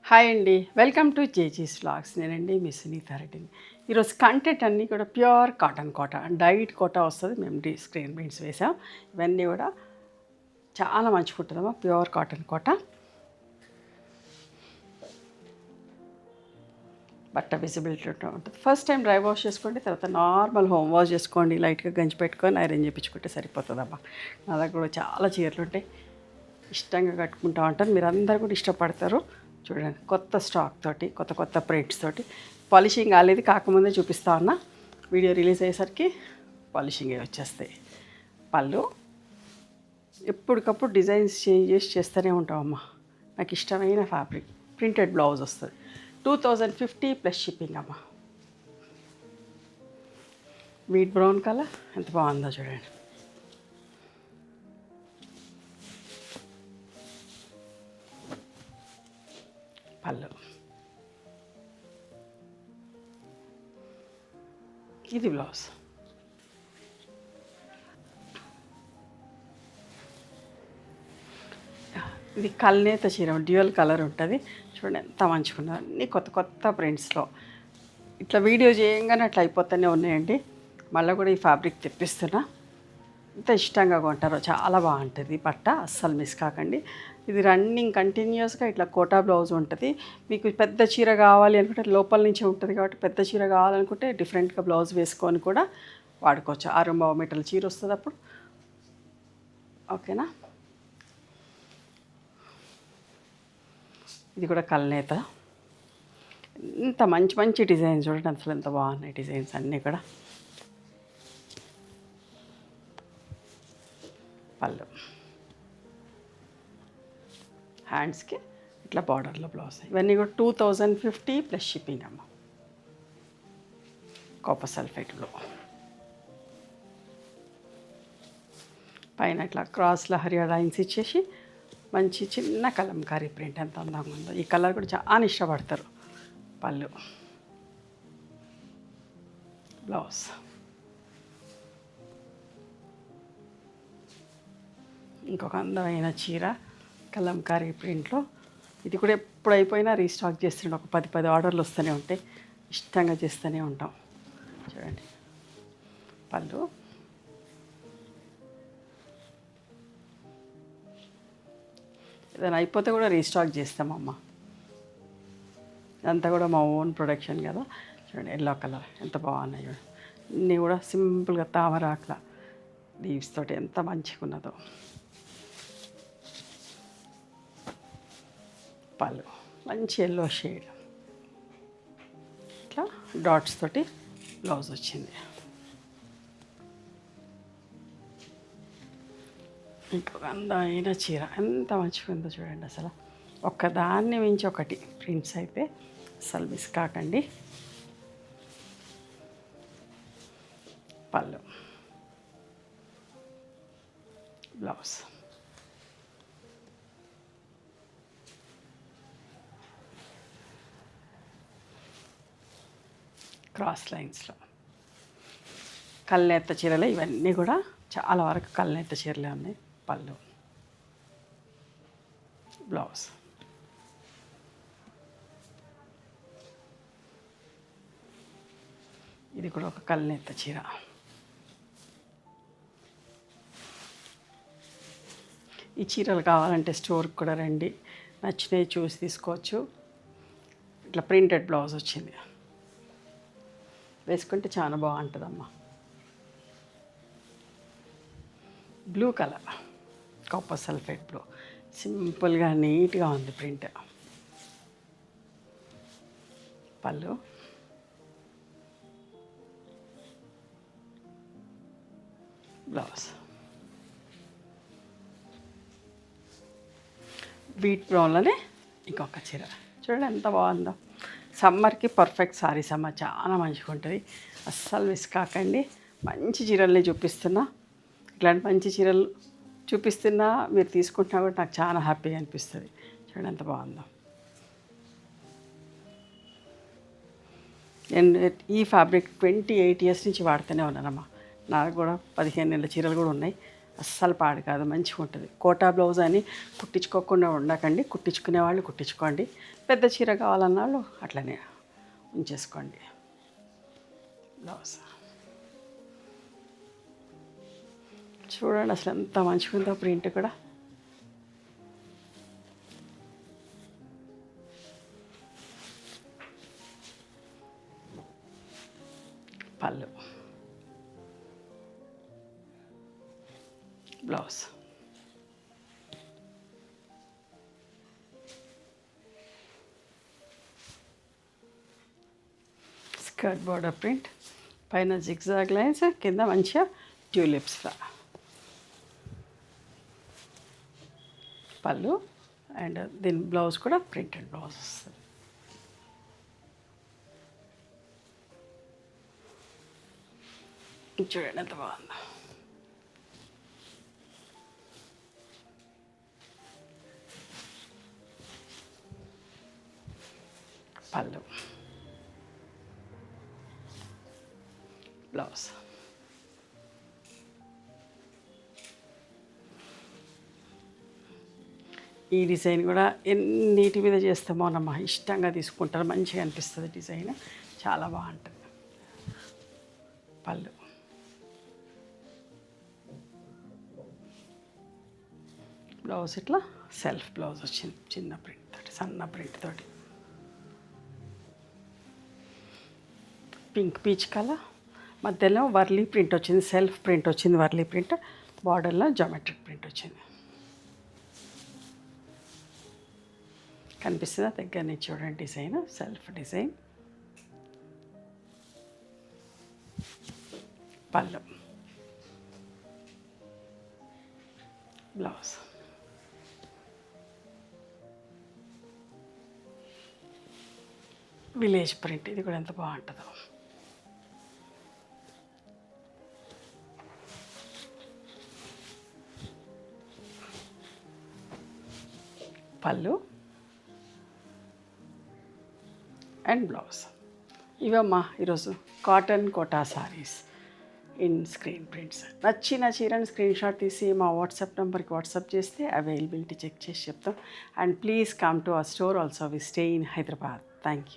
Hi అండి, welcome to జేజీస్ vlogs. నేనండి మీ సునీత రెడ్డిని. ఈరోజు కంటెంట్ అన్నీ కూడా ప్యూర్ కాటన్ కోట, డైట్ కోట వస్తుంది. మేము స్క్రీన్ ప్రింట్స్ వేసాం. ఇవన్నీ కూడా చాలా మంచిగా ఉంటుందమ్మా, ప్యూర్ కాటన్ కోట. బట్ట విజిబిలిటీ ఉంటుంది. ఫస్ట్ టైం డ్రై వాష్ చేసుకోండి, తర్వాత నార్మల్ హోమ్ వాష్ చేసుకోండి. లైట్గా గంజి పెట్టుకొని ఐరన్ చేయించుకుంటే సరిపోతుందమ్మా. నా దగ్గర కూడా చాలా చీరలు ఉంటాయి, ఇష్టంగా కట్టుకుంటూ ఉంటాను. మీరు అందరు కూడా ఇష్టపడతారు. చూడండి, కొత్త స్టాక్ తోటి, కొత్త కొత్త ప్రింట్స్ తోటి. పాలిషింగ్ కాలేదు, కాకముందే చూపిస్తా ఉన్నా. వీడియో రిలీజ్ అయ్యేసరికి పాలిషింగ్ వచ్చేస్తాయి. పళ్ళు ఎప్పటికప్పుడు డిజైన్స్ చేంజ్ చేస్తూనే ఉంటామమ్మా. నాకు ఇష్టమైన ఫ్యాబ్రిక్ ప్రింటెడ్ బ్లౌజ్ వస్తుంది. 2050 ప్లస్ షిప్పింగ్ అమ్మా. వీట్ బ్రౌన్ కలర్ ఎంత బాగుందో చూడండి. పళ్ళు ఇది బ్లౌజ్. ఇది కల్నేత చీర, డ్యూయల్ కలర్ ఉంటుంది. చూడండి ఎంత మంచిగా ఉన్నది. అన్నీ కొత్త కొత్త ప్రింట్స్లో. ఇట్లా వీడియో చేయంగానే అట్లా అయిపోతూనే ఉన్నాయండి. మళ్ళీ కూడా ఈ ఫ్యాబ్రిక్ తెప్పిస్తున్నా. ఎంత ఇష్టంగా కొంటారో, చాలా బాగుంటుంది బట్ట, అస్సలు మిస్ కాకండి. ఇది రన్నింగ్ కంటిన్యూస్గా ఇట్లా కోటా బ్లౌజ్ ఉంటుంది. మీకు పెద్ద చీర కావాలి అనుకుంటే లోపల నుంచే ఉంటుంది కాబట్టి, పెద్ద చీర కావాలనుకుంటే డిఫరెంట్గా బ్లౌజ్ వేసుకొని కూడా వాడుకోవచ్చు. 6 మీటర్ల చీర వస్తుంది అప్పుడు. ఓకేనా. ఇది కూడా కల్నేత. ఇంత మంచి మంచి డిజైన్స్ చూడండి, అసలు ఎంత బాగున్నాయి డిజైన్స్ అన్నీ కూడా. పళ్ళు, హ్యాండ్స్కి ఇట్లా బార్డర్లో బ్లౌజ్. ఇవన్నీ కూడా 2050 ప్లస్ షిప్పింగ్ అమ్మ. కాపర్ సల్ఫేట్లో పైన ఇట్లా క్రాస్లో హరియా లైన్స్ ఇచ్చేసి మంచి చిన్న కలంకారీ ప్రింట్ ఎంత అందంగా ఉందో. ఈ కలర్ కూడా చాలా ఇష్టపడతారు. పళ్ళు, బ్లౌజ్. ఇంకొక అందమైన చీర కలంకారీ ప్రింట్లో. ఇది కూడా ఎప్పుడు అయిపోయినా రీస్టాక్ చేస్తుండే. ఒక 10 ఆర్డర్లు వస్తూనే ఉంటాయి, ఇష్టంగా చేస్తూనే ఉంటాం. చూడండి, పళ్ళు. ఏదైనా అయిపోతే కూడా రీస్టాక్ చేస్తామమ్మా. ఇదంతా కూడా మా ఓన్ ప్రొడక్షన్ కదా. చూడండి, ఎల్లో కలర్ ఎంత బాగున్నాయి చూడండి. అన్నీ కూడా సింపుల్గా తామరాకుల లీవ్స్ తోటి ఎంత మంచిగా ఉన్నదో. పళ్ళు మంచి ఎల్లో షేడ్, ఇట్లా డాట్స్ తోటి బ్లౌజ్ వచ్చింది. ఇంకొక అందమైన చీర ఎంత మంచిగా ఉందో చూడండి. అసలు ఒక్కదాన్ని మించి ఒకటి ప్రింట్స్ అయితే అసలు మిస్ కాకండి. పళ్ళు, బ్లౌజ్. క్రాస్ లైన్స్లో కల్నేత చీరలే ఇవన్నీ కూడా, చాలా వరకు కల్నేత చీరలే ఉన్నాయి. పళ్ళు, బ్లౌజ్. ఇది కూడా ఒక కల్నేత చీర. ఈ చీరలు కావాలంటే స్టోర్కి కూడా రండి, నచ్చినవి చూసి తీసుకోవచ్చు. ఇట్లా ప్రింటెడ్ బ్లౌజ్ వచ్చింది, వేసుకుంటే చాలా బాగుంటుందమ్మా. Blue colour, copper sulphate blue, సింపుల్గా నీట్గా ఉంది ప్రింట్. పళ్ళు, బ్లౌజ్. వీట్ బ్రౌన్లోనే ఇంకొక చీర చూడండి ఎంత బాగుందో. సమ్మర్కి పర్ఫెక్ట్ సారీస్ అమ్మ, చాలా మంచిగా ఉంటుంది. అస్సలు మిస్ కాకండి. మంచి చీరల్ని చూపిస్తున్నా. ఇట్లాంటి మంచి చీరలు చూపిస్తున్నా, మీరు తీసుకుంటున్నా కూడా నాకు చాలా హ్యాపీగా అనిపిస్తుంది. చూడండి ఎంత బాగుందో. నేను ఈ ఫ్యాబ్రిక్ 28 ఇయర్స్ నుంచి వాడుతూనే ఉన్నానమ్మా. నాకు కూడా 15 నెలల చీరలు కూడా ఉన్నాయి. అస్సలు పాడు కాదు, మంచిగా ఉంటుంది. కోటా బ్లౌజ్ అని కుట్టించుకోకుండా ఉండకండి, కుట్టించుకునే వాళ్ళు కుట్టించుకోండి. పెద్ద చీర కావాలన్న వాళ్ళు అట్లనే ఉంచేసుకోండి. బ్లౌజ్ చూడండి అసలు ఎంత మంచిగా ఉందో ప్రింట్ కూడా. పళ్ళు, బ్లౌజ్, స్కర్ట్ బోర్డర్ ప్రింట్, పైన జిగ్జాగ్ లైన్స్, కింద మంచిగా ట్యూలిప్స్. పళ్ళు అండ్ దీని బ్లౌజ్ కూడా ప్రింటెడ్ బ్లౌజ్ వస్తుంది. చూడండి ఎంత బాగుందో. పళ్ళు, బ్లౌజ్, ఈ డిజైన్ కూడా ఎన్నిటి మీద చేస్తామోనమ్మా, ఇష్టంగా తీసుకుంటారు, మంచిగా అనిపిస్తుంది డిజైన్, చాలా బాగుంటుంది. పళ్ళు, బ్లౌజ్ ఇట్లా సెల్ఫ్ బ్లౌజ్ వచ్చింది, చిన్న ప్రింట్ తోటి, సన్న ప్రింట్ తోటి. పింక్ పీచ్ కలర్, మధ్యలో వర్లీ ప్రింట్ వచ్చింది, సెల్ఫ్ ప్రింట్ వచ్చింది, వర్లీ ప్రింట్, బార్డర్లో జామెట్రిక్ ప్రింట్ వచ్చింది. కనిపిస్తుందా దగ్గర నుంచి చూడండి డిజైన్, సెల్ఫ్ డిజైన్. పళ్ళు, బ్లౌజ్, విలేజ్ ప్రింట్, ఇది కూడా ఎంత బాగుంటుందో. పళ్ళు అండ్ బ్లౌజ్. ఇవమ్మా ఈరోజు cotton Kota saris in screen prints. నచ్చిన చీరని స్క్రీన్ షాట్ తీసి మా వాట్సాప్ నెంబర్కి వాట్సాప్ చేస్తే అవైలబిలిటీ చెక్ చేసి చెప్తాం. And please come to our store also. We stay in Hyderabad. Thank you.